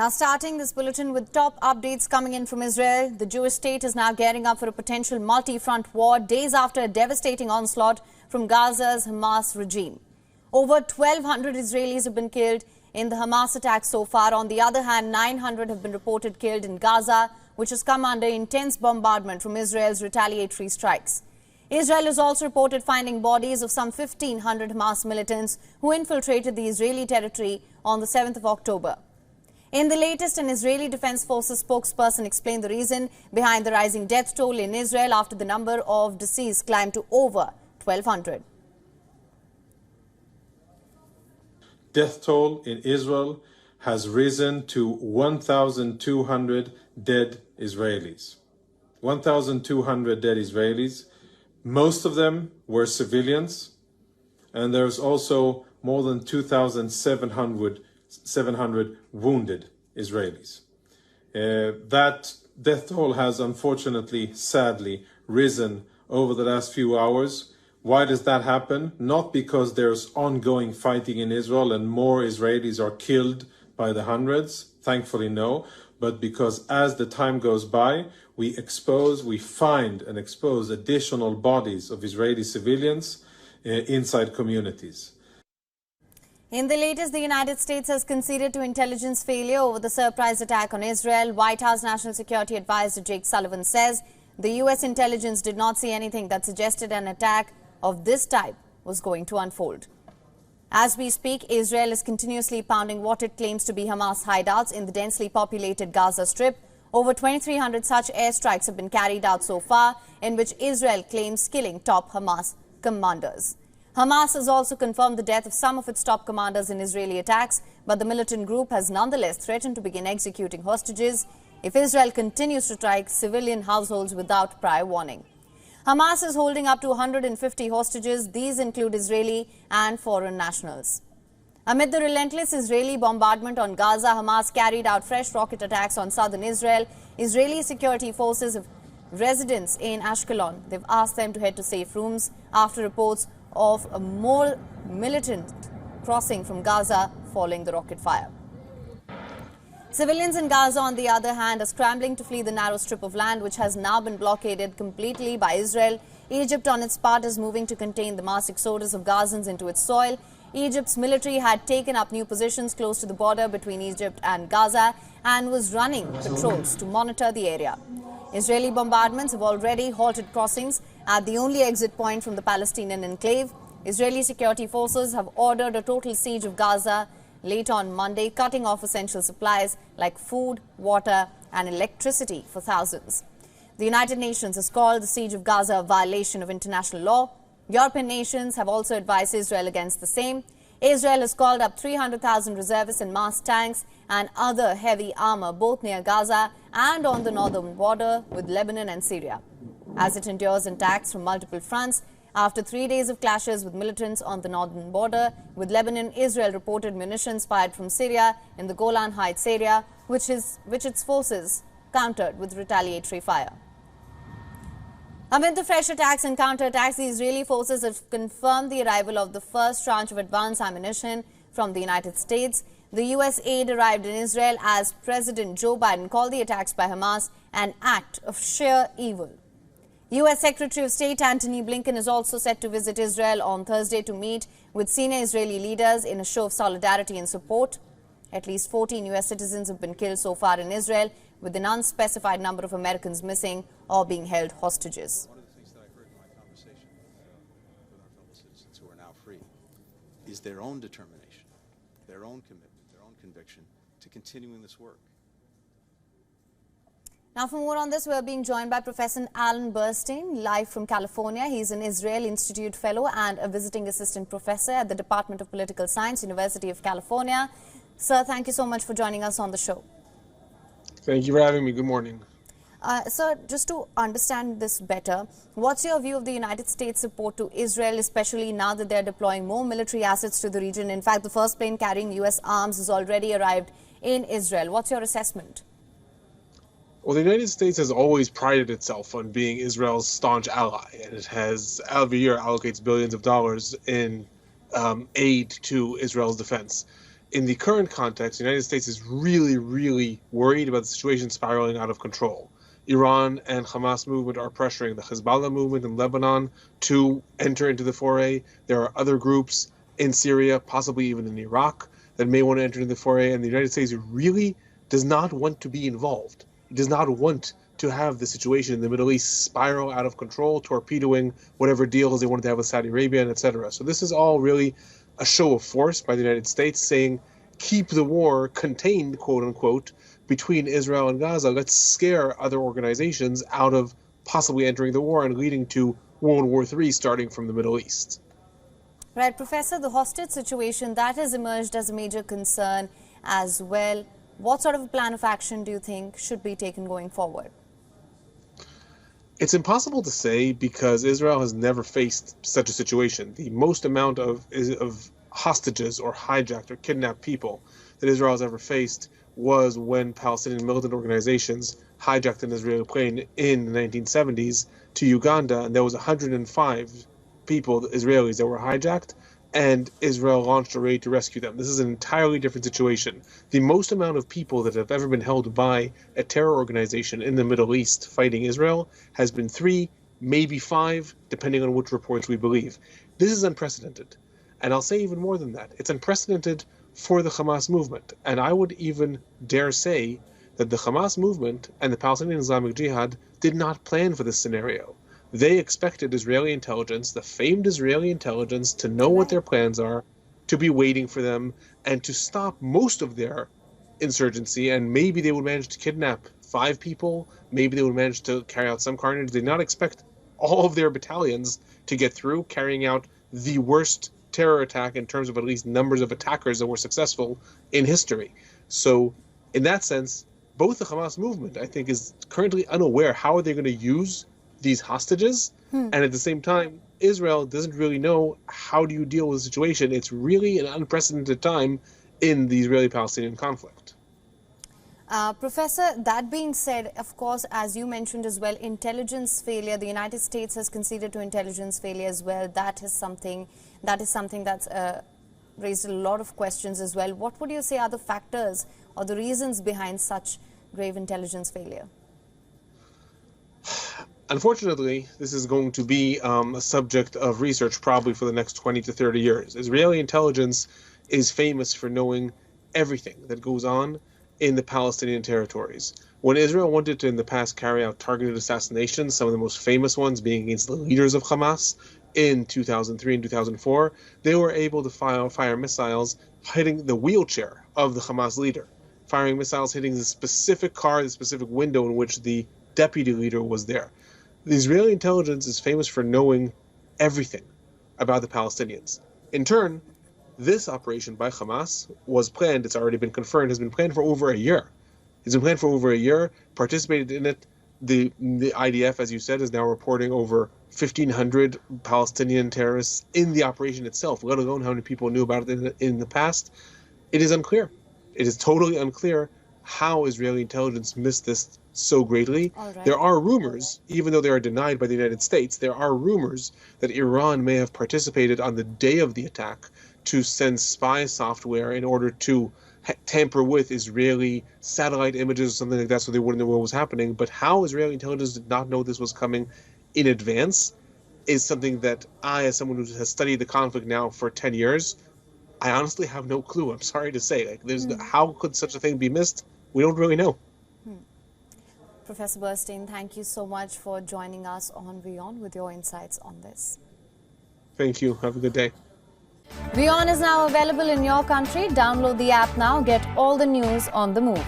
Now, starting this bulletin with top updates coming in from Israel, the Jewish state is now gearing up for a potential multi-front war days after a devastating onslaught from Gaza's Hamas regime. Over 1,200 Israelis have been killed in the Hamas attack so far. On the other hand, 900 have been reported killed in Gaza, which has come under intense bombardment from Israel's retaliatory strikes. Israel has also reported finding bodies of some 1,500 Hamas militants who infiltrated the Israeli territory on the 7th of October. In the latest, an Israeli Defense Forces spokesperson explained the reason behind the rising death toll in Israel after the number of deceased climbed to over 1,200. Death toll in Israel has risen to 1,200 dead Israelis. 1,200 dead Israelis. Most of them were civilians, and there's also more than 2,700 wounded Israelis. That death toll has unfortunately, sadly, risen over the last few hours. Why does that happen? Not because there's ongoing fighting in Israel and more Israelis are killed by the hundreds, thankfully no, but because as the time goes by, we find and expose additional bodies of Israeli civilians inside communities. In the latest, the United States has conceded to intelligence failure over the surprise attack on Israel. White House National Security Advisor Jake Sullivan says the U.S. intelligence did not see anything that suggested an attack of this type was going to unfold. As we speak, Israel is continuously pounding what it claims to be Hamas hideouts in the densely populated Gaza Strip. Over 2,300 such airstrikes have been carried out so far, in which Israel claims killing top Hamas commanders. Hamas has also confirmed the death of some of its top commanders in Israeli attacks, but the militant group has nonetheless threatened to begin executing hostages if Israel continues to strike civilian households without prior warning. Hamas is holding up to 150 hostages. These include Israeli and foreign nationals. Amid the relentless Israeli bombardment on Gaza, Hamas carried out fresh rocket attacks on southern Israel. Israeli security forces have residents in Ashkelon. They've asked them to head to safe rooms after reports of a more militant crossing from Gaza following the rocket fire. Civilians in Gaza, on the other hand, are scrambling to flee the narrow strip of land which has now been blockaded completely by Israel. Egypt, on its part, is moving to contain the mass exodus of Gazans into its soil. Egypt's military had taken up new positions close to the border between Egypt and Gaza and was running patrols to monitor the area. Israeli bombardments have already halted crossings at the only exit point from the Palestinian enclave. Israeli security forces have ordered a total siege of Gaza late on Monday, cutting off essential supplies like food, water and electricity for thousands. The United Nations has called the siege of Gaza a violation of international law. European nations have also advised Israel against the same. Israel has called up 300,000 reservists and massed tanks and other heavy armor both near Gaza and on the northern border with Lebanon and Syria, as it endures attacks from multiple fronts. After 3 days of clashes with militants on the northern border with Lebanon, Israel reported munitions fired from Syria in the Golan Heights area, which its forces countered with retaliatory fire. Amid the fresh attacks and counterattacks, the Israeli forces have confirmed the arrival of the first tranche of advanced ammunition from the United States. The U.S. aid arrived in Israel as President Joe Biden called the attacks by Hamas an act of sheer evil. U.S. Secretary of State Antony Blinken is also set to visit Israel on Thursday to meet with senior Israeli leaders in a show of solidarity and support. At least 14 U.S. citizens have been killed so far in Israel, with an unspecified number of Americans missing or being held hostages. One of the things that I heard in my conversation with our fellow citizens who are now free is their own determination, their own commitment, their own conviction to continuing this work. Now, for more on this, we're being joined by Professor Alan Burstein, live from California. He's an Israel Institute Fellow and a visiting assistant professor at the Department of Political Science, University of California. Sir, thank you so much for joining us on the show. Thank you for having me. Good morning. Sir, just to understand this better, what's your view of the United States support to Israel, especially now that they're deploying more military assets to the region? In fact, the first plane carrying U.S. arms has already arrived in Israel. What's your assessment? Well, the United States has always prided itself on being Israel's staunch ally, and it has every year allocates billions of dollars in aid to Israel's defense. in the current context, the United States is really, really worried about the situation spiraling out of control. Iran and Hamas movement are pressuring the Hezbollah movement in Lebanon to enter into the foray. There are other groups in Syria, possibly even in Iraq, that may want to enter into the foray, and the United States really does not want to be involved. It does not want to have the situation in the Middle East spiral out of control, torpedoing whatever deals they wanted to have with Saudi Arabia, and etc. So this is all really a show of force by the United States saying, keep the war contained, quote unquote, between Israel and Gaza. Let's scare other organizations out of possibly entering the war and leading to World War III starting from the Middle East. Right, Professor, the hostage situation, that has emerged as a major concern as well. What sort of a plan of action do you think should be taken going forward? It's impossible to say because Israel has never faced such a situation. The most amount of hostages or hijacked or kidnapped people that Israel has ever faced was when Palestinian militant organizations hijacked an Israeli plane in the 1970s to Uganda, and there was 105 people, Israelis, that were hijacked, and Israel launched a raid to rescue them. This is an entirely different situation. The most amount of people that have ever been held by a terror organization in the Middle East fighting Israel has been 3, maybe 5, depending on which reports we believe. This is unprecedented. And I'll say even more than that. It's unprecedented for the Hamas movement. And I would even dare say that the Hamas movement and the Palestinian Islamic Jihad did not plan for this scenario. They expected Israeli intelligence, the famed Israeli intelligence, to know what their plans are, to be waiting for them, and to stop most of their insurgency. And maybe they would manage to kidnap 5 people. Maybe they would manage to carry out some carnage. They did not expect all of their battalions to get through, carrying out the worst terror attack in terms of at least numbers of attackers that were successful in history. So in that sense, both the Hamas movement, I think, is currently unaware how are they going to use these hostages, and at the same time, Israel doesn't really know how do you deal with the situation. It's really an unprecedented time in the Israeli-Palestinian conflict. Professor, that being said, of course, as you mentioned as well, intelligence failure, the United States has conceded to intelligence failure as well. That is something that's raised a lot of questions as well. What would you say are the factors or the reasons behind such grave intelligence failure? Unfortunately, this is going to be a subject of research probably for the next 20 to 30 years. Israeli intelligence is famous for knowing everything that goes on in the Palestinian territories. When Israel wanted to, in the past, carry out targeted assassinations, some of the most famous ones being against the leaders of Hamas in 2003 and 2004, they were able to fire missiles hitting the wheelchair of the Hamas leader, firing missiles hitting the specific car, the specific window in which the deputy leader was there. The Israeli intelligence is famous for knowing everything about the Palestinians. In turn, this operation by Hamas was planned, it's already been confirmed, has been planned for over a year. It's been planned for over a year, participated in it. The IDF, as you said, is now reporting over 1,500 Palestinian terrorists in the operation itself, let alone how many people knew about it in the past. It is unclear. It is totally unclear how Israeli intelligence missed this so greatly. Right. There are rumors, even though they are denied by the United States, there are rumors that Iran may have participated on the day of the attack to send spy software in order to tamper with Israeli satellite images or something like that so they wouldn't know what was happening. But how Israeli intelligence did not know this was coming in advance is something that I, as someone who has studied the conflict now for 10 years, I honestly have no clue. I'm sorry to say. How could such a thing be missed? We don't really know. Professor Burstein, thank you so much for joining us on WION with your insights on this. Thank you. Have a good day. WION is now available in your country. Download the app now. Get all the news on the move.